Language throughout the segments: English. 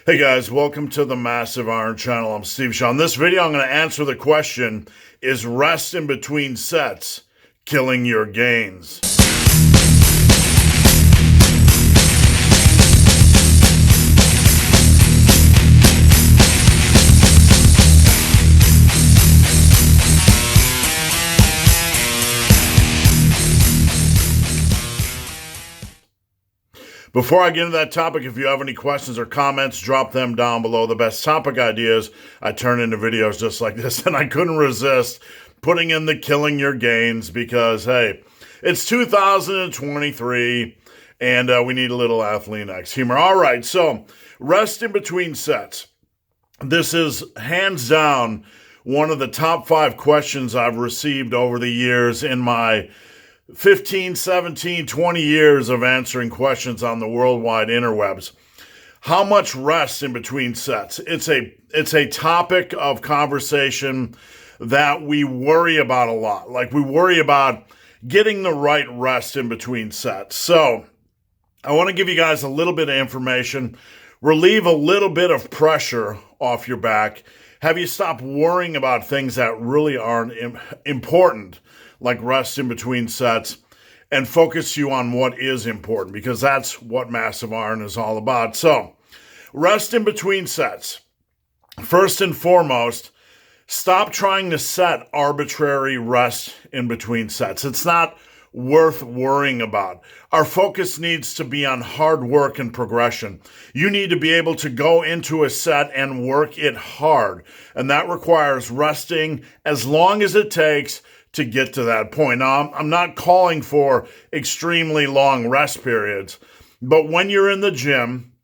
Hey guys, welcome to the Massive Iron Channel. I'm Steve Shaw. In this video, I'm going to answer the question, is rest in between sets killing your gains? Before I get into that topic, if you have any questions or comments, drop them down below. The best topic ideas I turn into videos just like this, and I couldn't resist putting in the killing your gains because, hey, it's 2023, and we need a little Athlean-X humor. All right, so rest in between sets. This is hands down one of the top 5 questions I've received over the years in my 15, 17, 20 years of answering questions on the worldwide interwebs. How much rest in between sets? It's a topic of conversation that we worry about a lot. Like, we worry about getting the right rest in between sets. So I want to give you guys a little bit of information, relieve a little bit of pressure off your back, have you stop worrying about things that really aren't important, like rest in between sets, and focus you on what is important, because that's what Massive Iron is all about. So, rest in between sets. First and foremost, stop trying to set arbitrary rest in between sets. It's not worth worrying about. Our focus needs to be on hard work and progression. You need to be able to go into a set and work it hard, and that requires resting as long as it takes to get to that point. Now, I'm not calling for extremely long rest periods, but when you're in the gym,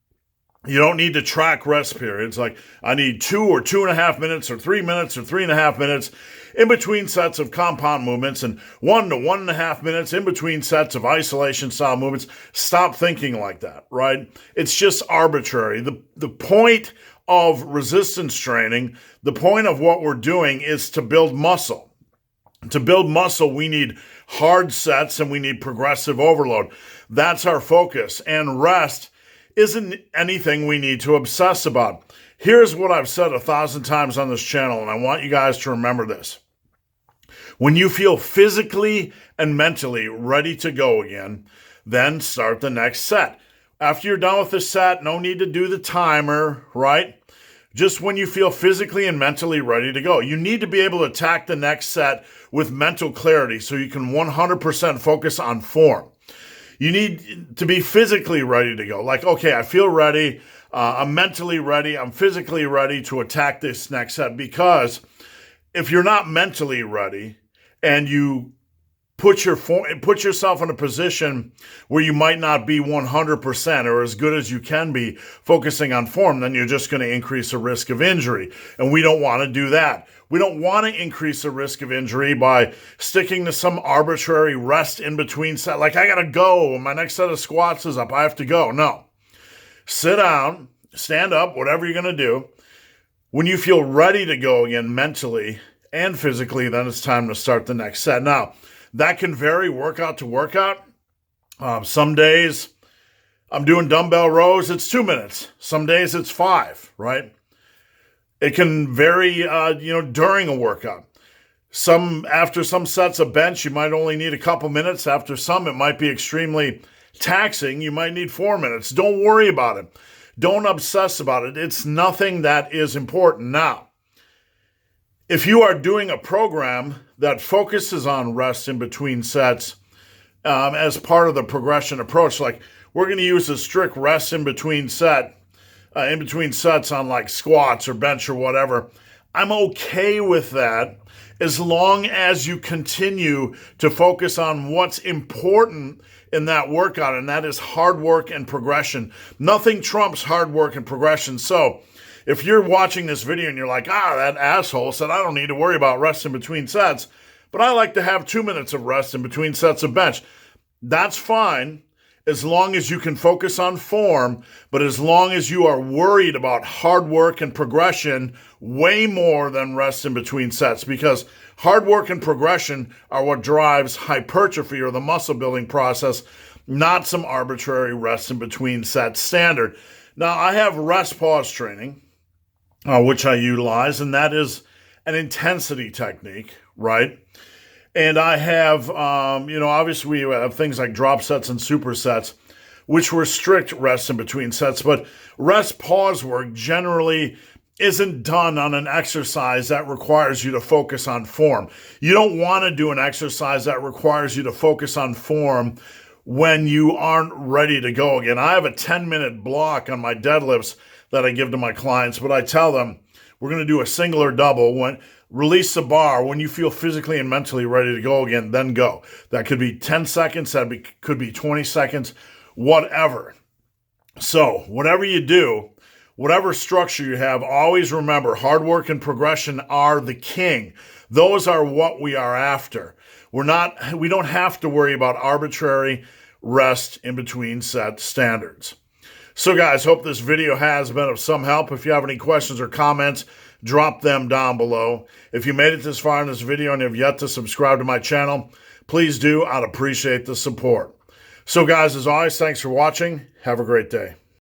you don't need to track rest periods. Like, I need 2 or 2.5 minutes or 3 minutes or 3.5 minutes in between sets of compound movements and 1 to 1.5 minutes in between sets of isolation style movements. Stop thinking like that, right? It's just arbitrary. The point of resistance training, the point of what we're doing is to build muscle. To build muscle, we need hard sets and we need progressive overload. That's our focus. And rest isn't anything we need to obsess about. Here's what I've said 1,000 times on this channel, and I want you guys to remember this. When you feel physically and mentally ready to go again, then start the next set. After you're done with the set, no need to do the timer, right? Just when you feel physically and mentally ready to go. You need to be able to attack the next set with mental clarity so you can 100% focus on form. You need to be physically ready to go. Like, okay, I feel ready, I'm mentally ready, I'm physically ready to attack this next set. Because if you're not mentally ready and you put yourself in a position where you might not be 100% or as good as you can be focusing on form, then you're just going to increase the risk of injury. And we don't want to do that. We don't want to increase the risk of injury by sticking to some arbitrary rest in between set. Like, I got to go. My next set of squats is up. I have to go. No. Sit down, stand up, whatever you're going to do. When you feel ready to go again mentally and physically, then it's time to start the next set. Now, that can vary workout to workout. Some days I'm doing dumbbell rows, it's 2 minutes. Some days it's 5, right? It can vary, during a workout. After some sets of bench, you might only need a couple minutes. After some, it might be extremely taxing. You might need 4 minutes. Don't worry about it. Don't obsess about it. It's nothing that is important. Now, if you are doing a program that focuses on rest in between sets as part of the progression approach, like we're going to use a strict rest in between sets on like squats or bench or whatever, I'm okay with that as long as you continue to focus on what's important in that workout, and that is hard work and progression. Nothing trumps hard work and progression. So if you're watching this video and you're like, that asshole said I don't need to worry about rest in between sets, but I like to have 2 minutes of rest in between sets of bench, that's fine as long as you can focus on form, but as long as you are worried about hard work and progression way more than rest in between sets, because hard work and progression are what drives hypertrophy or the muscle building process, not some arbitrary rest in between set standard. Now, I have rest pause training, which I utilize, and that is an intensity technique, right? And I have, obviously we have things like drop sets and supersets, which restrict rest in between sets, but rest pause work generally isn't done on an exercise that requires you to focus on form. You don't want to do an exercise that requires you to focus on form when you aren't ready to go again. I have a 10-minute block on my deadlifts that I give to my clients, but I tell them we're going to do a single or double. When release the bar when you feel physically and mentally ready to go again, then go. That could be 10 seconds, could be 20 seconds, whatever. So whatever you do, whatever structure you have, always remember hard work and progression are the king. Those are what we are after. We don't have to worry about arbitrary rest in between set standards. So guys, hope this video has been of some help. If you have any questions or comments, drop them down below. If you made it this far in this video and have yet to subscribe to my channel, please do. I'd appreciate the support. So guys, as always, thanks for watching. Have a great day.